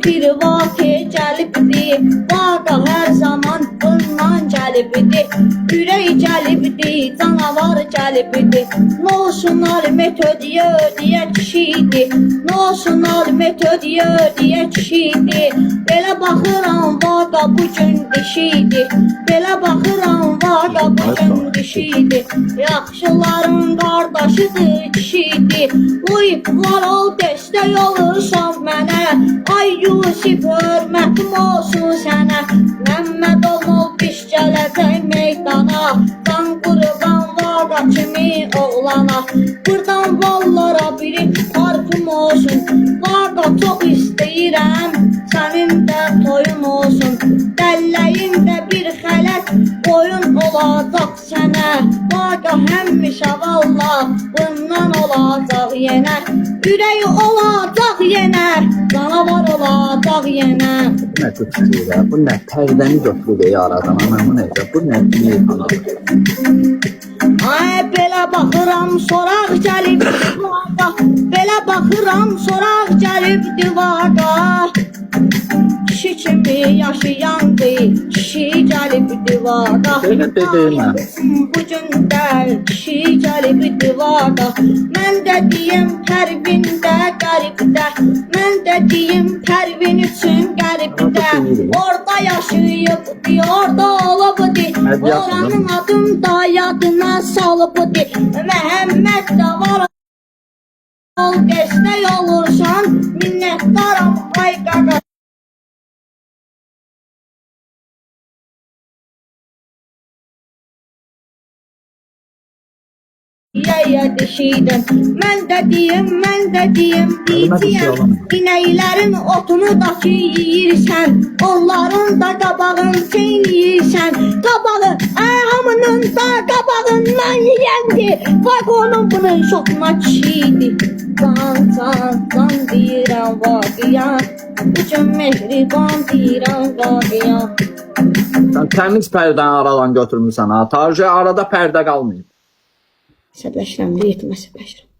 bir vakı gəlibdi, vaqa hər zaman bundan gəlibdi. Ürək gəlibdi, canavar gəlibdi. Noşunal metodiya ödəyə kişiydi, noşunal metodiya ödəyə kişiydi. Belə baxıram vaqa bu gün dişiydi, belə baxıram vaqa bu gün dişiydi. Yaxşıların qardaşıdır kişiydi. Uy, var ol dəstək olursan mənə, ay Yusif hörmətim olsun sənə. Məmməd olmul piş gələcək meydana, can qurban vaqa kimi oğlana. Buradan vallara biri parfüm olsun, vaqa çox istəyirəm, sənin də toyun olsun. Dəlləyində bir xələt oyun olacaq sənə, vaqa həmişə valla bundan olacaq yenə. Ürəyi olacaq yenə, canavar olacaq yenə. Bu nə tutulur ya? Bu nə pərdəni götürür ya aradan? Ana bu necə? Bu nə meyxana? Ay belə baxıram soraq gəlib vaqa, belə baxıram soraq gəlib divaqa. Kişi kimi yaşayandı, kişi gəlib divaqa. Belə dediyimə. Bu gün də kişi gəlib divaqa. Mən də deyim Pərvində qəribdə, mən də deyim Pərvin üçün qəribdə. Orada yaşayıbdı, orada olubdu, oranın adında yadına salıbdı. Məhəmməd də var ol, dəstək olursan, minnətdaram ay qaqa. Ya dişiydim, mən də deyim, diyeceğim. İnəklərin otunu da ki yiyirsən, onların da qabağın çeyniyirsən. Qabağı, hamının da qabağından yiyəndi, vagonun bunun şokuna kişiydi. Can deyirəm vaqıya, üçün mehriban deyirəm vaqıya. Sən təmiz pərdəni aradan götürmüsən ha. Tarcı arada pərdə qalmayıb. Əsəbləşirəm, ritm əsəbləşirəm.